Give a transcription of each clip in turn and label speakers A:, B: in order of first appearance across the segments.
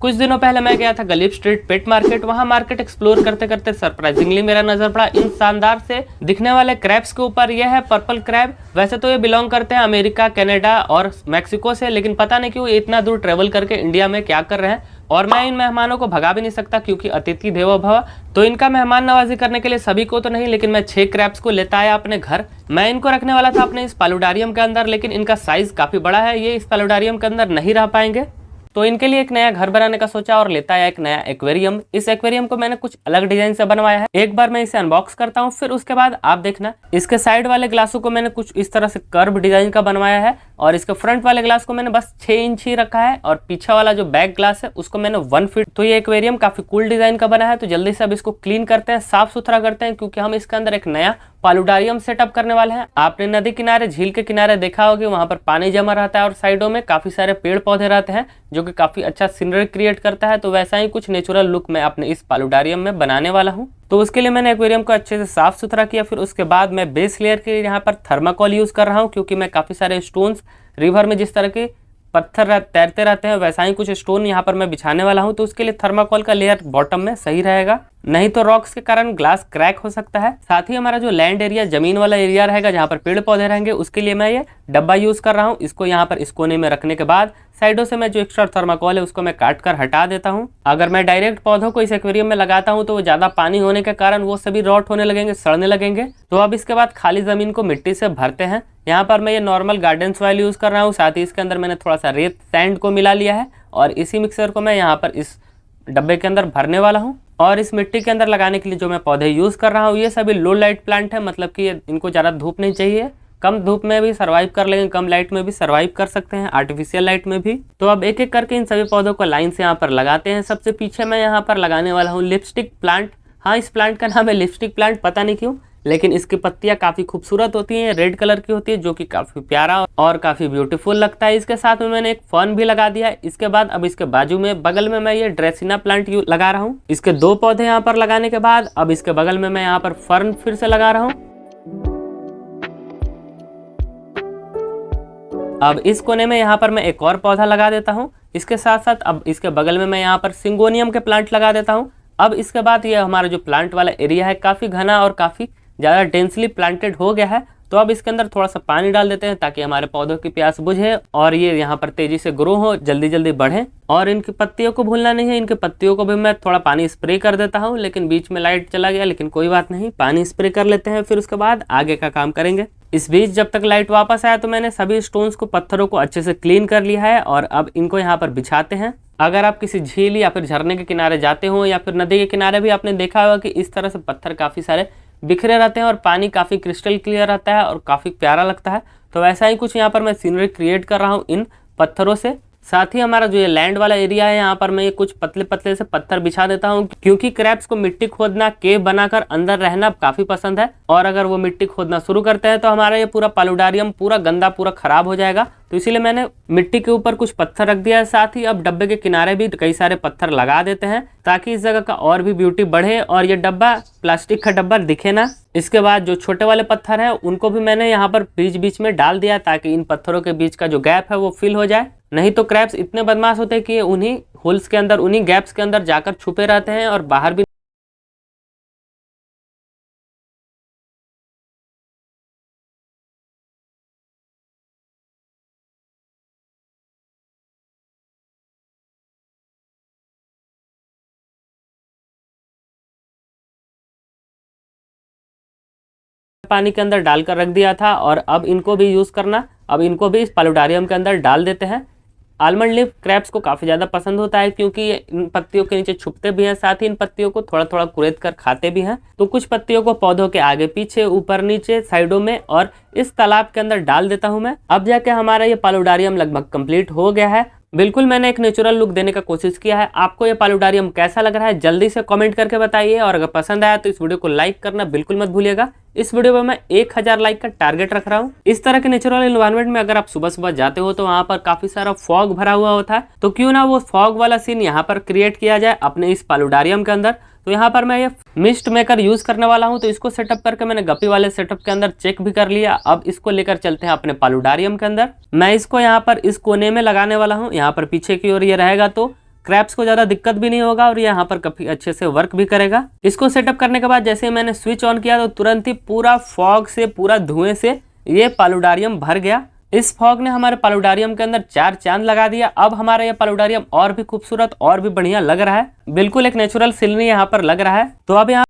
A: कुछ दिनों पहले मैं गया था गलीब स्ट्रीट पेट मार्केट। वहां मार्केट एक्सप्लोर करते करते सरप्राइजिंगली मेरा नजर पड़ा इन शानदार से दिखने वाले क्रैब्स के ऊपर। यह है पर्पल क्रैब। वैसे तो ये बिलोंग करते हैं अमेरिका, कनाडा और मैक्सिको से, लेकिन पता नहीं क्यों ये इतना दूर ट्रेवल करके इंडिया में क्या कर रहे हैं। और मैं इन मेहमानों को भगा भी नहीं सकता क्योंकि अतिथि देवो भव। तो इनका मेहमान नवाजी करने के लिए सभी को तो नहीं, लेकिन मैं 6 क्रैब्स को लेता आया अपने घर। मैं इनको रखने वाला था अपने इस पालुडारियम के अंदर, लेकिन इनका साइज काफी बड़ा है, ये इस पालुडारियम के अंदर नहीं रह पाएंगे। तो इनके लिए एक नया घर बनाने का सोचा और लेता आया एक नया एक्वेरियम। इस एक्वेरियम को मैंने कुछ अलग डिजाइन से बनवाया है। एक बार मैं इसे अनबॉक्स करता हूँ, फिर उसके बाद आप देखना। इसके साइड वाले ग्लासों को मैंने कुछ इस तरह से कर्व डिजाइन का बनवाया है और इसके फ्रंट वाले ग्लास को मैंने बस 6 इंच ही रखा है और पीछे वाला जो बैक ग्लास है उसको मैंने 1 फीट। तो ये एक्वेरियम काफी कूल डिजाइन का बना है। तो जल्दी से अब इसको क्लीन करते हैं, साफ सुथरा करते हैं, क्योंकि हम इसके अंदर एक नया पालुडारियम सेटअप करने वाले हैं। आपने नदी किनारे, झील के किनारे देखा होगा, वहां पर पानी जमा रहता है और साइडों में काफी सारे पेड़ पौधे रहते हैं जो कि काफी अच्छा सीनरी क्रिएट करता है। तो वैसा ही कुछ नेचुरल लुक मैं अपने इस पालुडारियम में बनाने वाला हूं। तो उसके लिए मैंने एक्वेरियम को अच्छे से साफ सुथरा किया। फिर उसके बाद मैं बेस लेयर के लिए यहाँ पर थर्माकोल यूज कर रहा हूँ, क्योंकि मैं काफी सारे स्टोन्स, रिवर में जिस तरह के पत्थर तैरते रहते हैं वैसा ही कुछ स्टोन यहाँ पर मैं बिछाने वाला हूँ। तो उसके लिए थर्माकोल का लेयर बॉटम में सही रहेगा, नहीं तो रॉक्स के कारण ग्लास क्रैक हो सकता है। साथ ही हमारा जो लैंड एरिया, जमीन वाला एरिया रहेगा जहाँ पर पेड़ पौधे रहेंगे, उसके लिए मैं ये डब्बा यूज कर रहा हूँ। इसको यहाँ पर इस कोने में रखने के बाद साइडों से मैं जो एक्स्ट्रा थर्माकोल है उसको मैं काट कर हटा देता हूँ। अगर मैं डायरेक्ट पौधों को इस एक्वेरियम में लगाता हूँ तो वो ज्यादा पानी होने के कारण वो सभी रॉट होने लगेंगे, सड़ने लगेंगे। तो अब इसके बाद खाली जमीन को मिट्टी से भरते हैं। यहाँ पर मैं ये नॉर्मल गार्डन सॉइल यूज कर रहा हूँ, साथ ही इसके अंदर मैंने थोड़ा सा रेत सैंड को मिला लिया है और इसी मिक्सर को मैं यहाँ पर इस डब्बे के अंदर भरने वाला हूँ। और इस मिट्टी के अंदर लगाने के लिए जो मैं पौधे यूज कर रहा हूँ ये सभी लो लाइट प्लांट है, मतलब कि इनको ज़्यादा धूप नहीं चाहिए, कम धूप में भी सर्वाइव कर लेंगे, कम लाइट में भी सर्वाइव कर सकते हैं, आर्टिफिशियल लाइट में भी। तो अब एक एक करके इन सभी पौधों को लाइन से यहाँ पर लगाते हैं। सबसे पीछे मैं यहाँ पर लगाने वाला हूँ लिपस्टिक प्लांट। हाँ, इस प्लांट का नाम है लिपस्टिक प्लांट, पता नहीं क्यों, लेकिन इसकी पत्तियां काफी खूबसूरत होती हैं, रेड कलर की होती है, जो कि काफी प्यारा और काफी ब्यूटीफुल लगता है। इसके साथ में मैंने एक फर्न भी लगा दिया है। इसके बाद अब इसके बाजू में बगल में मैं ये ड्रेसिना प्लांट लगा रहा हूँ। इसके 2 पौधे यहाँ पर लगाने के बाद अब इसके बगल में मैं यहाँ पर फर्न फिर से लगा रहा हूँ। अब इस कोने में यहाँ पर मैं एक और पौधा लगा देता हूँ। इसके साथ साथ अब इसके बगल में मैं यहाँ पर सिंगोनियम के प्लांट लगा देता हूँ। अब इसके बाद ये हमारा जो प्लांट वाला एरिया है काफी घना और काफी ज़्यादा डेंसली प्लांटेड हो गया है। तो अब इसके अंदर थोड़ा सा पानी डाल देते हैं ताकि हमारे पौधों की प्यास बुझे और ये यहाँ पर तेजी से ग्रो हो, जल्दी जल्दी बढ़े। और इनकी पत्तियों को भूलना नहीं है, इनकी पत्तियों को भी मैं थोड़ा पानी स्प्रे कर देता हूँ, लेकिन बीच में लाइट चला गया, लेकिन कोई बात नहीं, पानी स्प्रे कर लेते हैं, फिर उसके बाद आगे का काम करेंगे। इस बीच जब तक लाइट वापस आया तो मैंने सभी स्टोन्स को, पत्थरों को अच्छे से क्लीन कर लिया है और अब इनको यहाँ पर बिछाते हैं। अगर आप किसी झील या फिर झरने के किनारे जाते हो या फिर नदी के किनारे भी आपने देखा होगा कि इस तरह से पत्थर काफ़ी सारे बिखरे रहते हैं और पानी काफ़ी क्रिस्टल क्लियर रहता है और काफ़ी प्यारा लगता है। तो वैसा ही कुछ यहाँ पर मैं सीनरी क्रिएट कर रहा हूँ इन पत्थरों से। साथ ही हमारा जो ये लैंड वाला एरिया है यहाँ पर मैं ये कुछ पतले पतले से पत्थर बिछा देता हूँ, क्योंकि क्रैब्स को मिट्टी खोदना, केव बनाकर अंदर रहना काफी पसंद है। और अगर वो मिट्टी खोदना शुरू करते हैं तो हमारा ये पूरा पालुडारियम पूरा गंदा, पूरा खराब हो जाएगा। तो इसीलिए मैंने मिट्टी के ऊपर कुछ पत्थर रख दिया है। साथ ही अब डब्बे के किनारे भी कई सारे पत्थर लगा देते हैं ताकि इस जगह का और भी ब्यूटी बढ़े और ये डब्बा, प्लास्टिक का डब्बा, दिखे ना। इसके बाद जो छोटे वाले पत्थर हैं उनको भी मैंने यहाँ पर बीच बीच में डाल दिया ताकि इन पत्थरों के बीच का जो गैप है वो फिल हो जाए। नहीं तो क्रैब्स इतने बदमाश होते हैं कि उन्हीं होल्स के अंदर, उन्हीं गैप्स के अंदर जाकर छुपे रहते हैं और बाहर भी पानी के अंदर डालकर रख दिया था। और अब इनको भी यूज करना, अब इनको भी इस पालुडारियम के अंदर डाल देते हैं। आलमंड लीफ क्रैब्स को काफ़ी ज़्यादा पसंद होता है क्योंकि ये इन पत्तियों के नीचे छुपते भी हैं, साथ ही इन पत्तियों को थोड़ा थोड़ा कुरेद कर खाते भी हैं। तो कुछ पत्तियों को पौधों के आगे पीछे, ऊपर नीचे, साइडों में और इस तालाब के अंदर डाल देता हूं मैं। अब जाके हमारा ये पालुडारियम लगभग कंप्लीट हो गया है। बिल्कुल मैंने एक नेचुरल लुक देने का कोशिश किया है। आपको ये पालुडारियम कैसा लग रहा है जल्दी से कमेंट करके बताइए, और अगर पसंद आया तो इस वीडियो को लाइक करना बिल्कुल मत भूलिएगा। इस वीडियो में मैं 1000 लाइक का टारगेट रख रहा हूँ। इस तरह के नेचुरल एनवायरनमेंट में अगर आप सुबह सुबह जाते हो तो वहाँ पर काफी सारा फॉग भरा हुआ होता है, तो क्यों ना वो फॉग वाला सीन यहाँ पर क्रिएट किया जाए अपने इस पालुडारियम के अंदर। तो यहाँ पर मैं ये मिस्ट मेकर यूज करने वाला हूँ, तो इसको सेटअप करके मैंने गप्पी वाले सेटअप के अंदर चेक भी कर लिया। अब इसको लेकर चलते हैं अपने पालुडारियम के अंदर। मैं इसको यहाँ पर इस कोने में लगाने वाला हूँ, यहाँ पर पीछे की ओर ये रहेगा। तो क्रैब्स को ज़्यादा दिक्कत भी नहीं होगा और ये यहाँ पर काफ़ी अच्छे से वर्क भी करेगा। इसको सेटअप करने के बाद जैसे मैंने स्विच ऑन किया तो तुरंत ही पूरा फॉग से, पूरा धुएं से ये पालुडारियम भर गया। इस फॉग ने हमारे पालुडारियम के अंदर 4 चांद लगा दिया। अब हमारा ये पालुडारियम और भी खूबसूरत और भी बढ़िया लग रहा है, बिल्कुल एक नेचुरल सीनरी यहाँ पर लग रहा है। तो अब यहाँ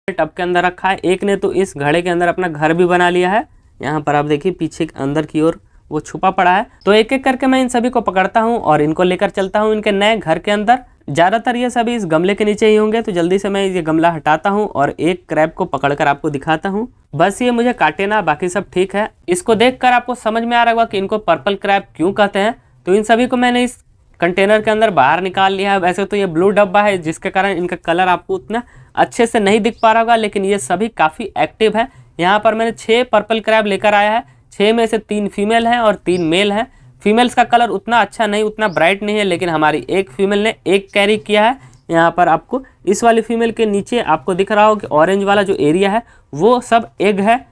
A: टब के अंदर रखा है, एक ने तो इस घड़े के अंदर अपना घर भी बना लिया है। यहाँ पर आप देखिए पीछे अंदर की ओर वो छुपा पड़ा है। तो एक एक करके मैं इन सभी को पकड़ता हूँ और इनको लेकर चलता हूँ इनके नए घर के अंदर। ज़्यादातर ये सभी इस गमले के नीचे ही होंगे, तो जल्दी से मैं ये गमला हटाता हूँ और एक क्रैब को पकड़कर आपको दिखाता हूँ। बस ये मुझे काटे ना, बाकी सब ठीक है। इसको देखकर आपको समझ में आ रहा होगा कि इनको पर्पल क्रैब क्यों कहते हैं। तो इन सभी को मैंने इस कंटेनर के अंदर बाहर निकाल लिया है। वैसे तो ये ब्लू डब्बा है जिसके कारण इनका कलर आपको उतना अच्छे से नहीं दिख पा रहा होगा, लेकिन ये सभी काफ़ी एक्टिव है। यहाँ पर मैंने 6 पर्पल क्रैब लेकर आया है, 6 में से 3 फीमेल हैं और 3 मेल हैं। फीमेल्स का कलर उतना अच्छा नहीं, उतना ब्राइट नहीं है, लेकिन हमारी एक फीमेल ने एक कैरी किया है। यहाँ पर आपको इस वाली फीमेल के नीचे आपको दिख रहा हो कि ऑरेंज वाला जो एरिया है वो सब एग है,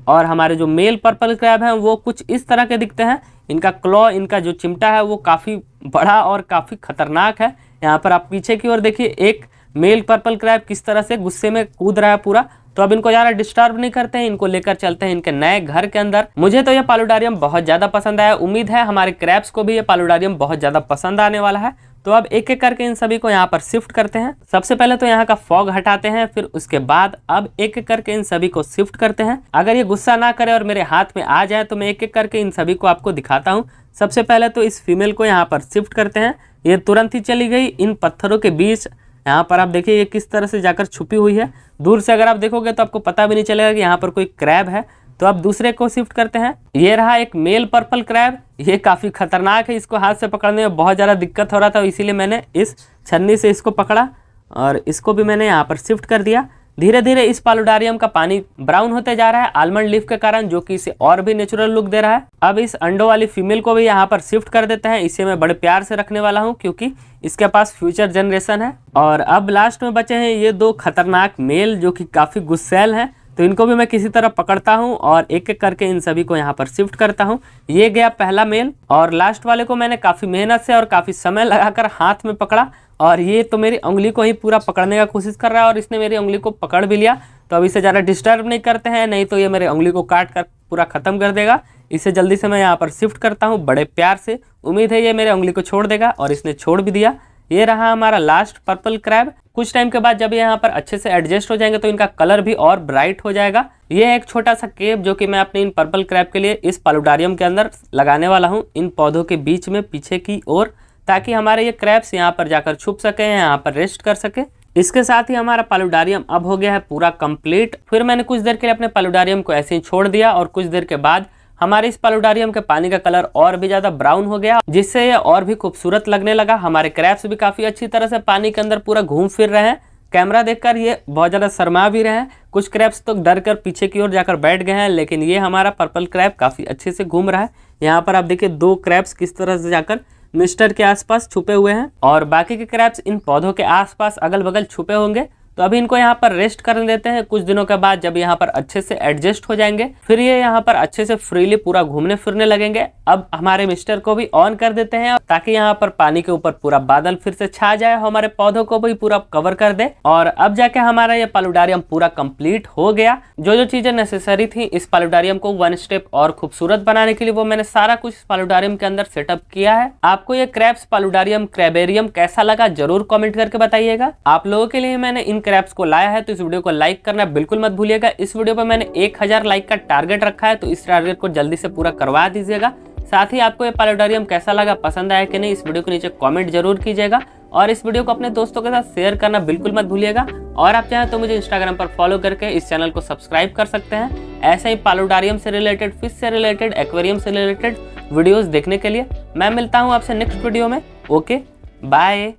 A: और हमारे जो मेल पर्पल क्रैब हैं वो कुछ इस तरह के दिखते हैं। इनका क्लॉ, इनका जो चिमटा है वो काफ़ी बड़ा और काफ़ी खतरनाक है। यहाँ पर आप पीछे की ओर देखिए, एक मेल पर्पल क्रैब किस तरह से गुस्से में कूद रहा है पूरा। तो अब इनको ज़्यादा डिस्टर्ब नहीं करते हैं, इनको लेकर चलते हैं इनके नए घर के अंदर। मुझे तो ये पालुडारियम बहुत ज़्यादा पसंद आया, उम्मीद है हमारे क्रैब्स को भी ये पालुडारियम बहुत ज़्यादा पसंद आने वाला है। तो अब एक एक करके इन सभी को यहाँ पर शिफ्ट करते हैं। सबसे पहले तो यहाँ का फॉग हटाते हैं, फिर उसके बाद अब एक एक करके इन सभी को शिफ्ट करते हैं। अगर ये गुस्सा ना करे और मेरे हाथ में आ जाए तो मैं एक एक करके इन सभी को आपको दिखाता हूँ। सबसे पहले तो इस फीमेल को यहाँ पर शिफ्ट करते हैं। ये तुरंत ही चली गई इन पत्थरों के बीच। यहाँ पर आप देखिए ये किस तरह से जाकर छुपी हुई है। दूर से अगर आप देखोगे तो आपको पता भी नहीं चलेगा कि यहाँ पर कोई क्रैब है। तो अब दूसरे को शिफ्ट करते हैं। ये रहा एक मेल पर्पल क्रैब, ये काफ़ी खतरनाक है, इसको हाथ से पकड़ने में बहुत ज़्यादा दिक्कत हो रहा था, इसीलिए मैंने इस छन्नी से इसको पकड़ा और इसको भी मैंने यहाँ पर शिफ्ट कर दिया। धीरे धीरे इस पालुडारियम का पानी ब्राउन होते जा रहा है आलमंड लीफ के कारण, जो कि इसे और भी नेचुरल लुक दे रहा है। अब इस अंडों वाली फीमेल को भी यहाँ पर शिफ्ट कर देते हैं। इसे मैं बड़े प्यार से रखने वाला हूँ क्योंकि इसके पास फ्यूचर जनरेशन है। और अब लास्ट में बचे हैं ये 2 खतरनाक मेल जो कि काफ़ी गुस्सैल हैं। तो इनको भी मैं किसी तरह पकड़ता हूँ और एक एक करके इन सभी को यहाँ पर शिफ्ट करता हूँ। ये गया पहला मेल और लास्ट वाले को मैंने काफ़ी मेहनत से और काफ़ी समय लगाकर हाथ में पकड़ा, और ये तो मेरी उंगली को ही पूरा पकड़ने का कोशिश कर रहा है और इसने मेरी उंगली को पकड़ भी लिया। तो अब इसे ज़्यादा डिस्टर्ब नहीं करते हैं, नहीं तो ये मेरे उंगली को काट कर पूरा ख़त्म कर देगा। इसे जल्दी से मैं यहाँ पर शिफ्ट करता हूँ बड़े प्यार से। उम्मीद है ये मेरे उंगली को छोड़ देगा, और इसने छोड़ भी दिया। ये रहा हमारा लास्ट पर्पल क्रैब। कुछ टाइम के बाद जब ये यहाँ पर अच्छे से एडजस्ट हो जाएंगे तो इनका कलर भी और ब्राइट हो जाएगा। ये है एक छोटा सा केप जो कि मैं अपने इन पर्पल क्रैब के लिए इस पालुडारियम के अंदर लगाने वाला हूँ, इन पौधों के बीच में पीछे की ओर, ताकि हमारे ये क्रैब्स यहाँ पर जाकर छुप सके, यहाँ पर रेस्ट कर सके। इसके साथ ही हमारा पालुडारियम अब हो गया है पूरा कंप्लीट। फिर मैंने कुछ देर के लिए अपने पालुडारियम को ऐसे ही छोड़ दिया और कुछ देर के बाद हमारे इस पालुडारियम के पानी का कलर और भी ज़्यादा ब्राउन हो गया, जिससे ये और भी खूबसूरत लगने लगा। हमारे क्रैब्स भी काफ़ी अच्छी तरह से पानी के अंदर पूरा घूम फिर रहे हैं। कैमरा देखकर ये बहुत ज़्यादा शर्मा भी रहे हैं, कुछ क्रैब्स तो डर कर पीछे की ओर जाकर बैठ गए हैं, लेकिन ये हमारा पर्पल क्रैब काफ़ी अच्छे से घूम रहा है। यहाँ पर आप देखिए 2 क्रैब्स किस तरह से जाकर मिस्टर के आसपास छुपे हुए हैं और बाकी के क्रैब्स इन पौधों के आसपास अगल बगल छुपे होंगे। तो अभी इनको यहाँ पर रेस्ट करने देते हैं। कुछ दिनों के बाद जब यहाँ पर अच्छे से एडजस्ट हो जाएंगे फिर ये यहाँ पर अच्छे से फ्रीली पूरा घूमने फिरने लगेंगे। अब हमारे मिस्टर को भी ऑन कर देते हैं ताकि यहाँ पर पानी के ऊपर पूरा बादल फिर से छा जाए, हमारे पौधों को भी पूरा कवर कर दे। और अब जाके हमारा ये पालुडारियम पूरा कंप्लीट हो गया। जो जो चीजें नेसेसरी थी इस पालुडारियम को 1 स्टेप और खूबसूरत बनाने के लिए, वो मैंने सारा कुछ इस पालुडारियम के अंदर सेटअप किया है। आपको ये क्रैब्स पालुडारियम क्रैबेरियम कैसा लगा जरूर कमेंट करके बताइएगा। आप लोगों के लिए मैंने इन क्रैब्स को लाया है, तो इस वीडियो को लाइक करना बिल्कुल मत भूलिएगा। इस वीडियो पर मैंने 1000 लाइक का टारगेट रखा है, तो इस टारगेट को जल्दी से पूरा करवा दीजिएगा। साथ ही आपको ये पालुडारियम कैसा लगा, पसंद आया कि नहीं, इस वीडियो के नीचे कमेंट जरूर कीजिएगा और इस वीडियो को अपने दोस्तों के साथ शेयर करना बिल्कुल मत भूलिएगा। और आप चाहें तो मुझे इंस्टाग्राम पर फॉलो करके इस चैनल को सब्सक्राइब कर सकते हैं। ऐसे ही पालुडारियम से रिलेटेड, फिश से रिलेटेड, एक्वेरियम से रिलेटेड वीडियोस देखने के लिए। मैं मिलता हूँ आपसे नेक्स्ट वीडियो में। Okay, bye.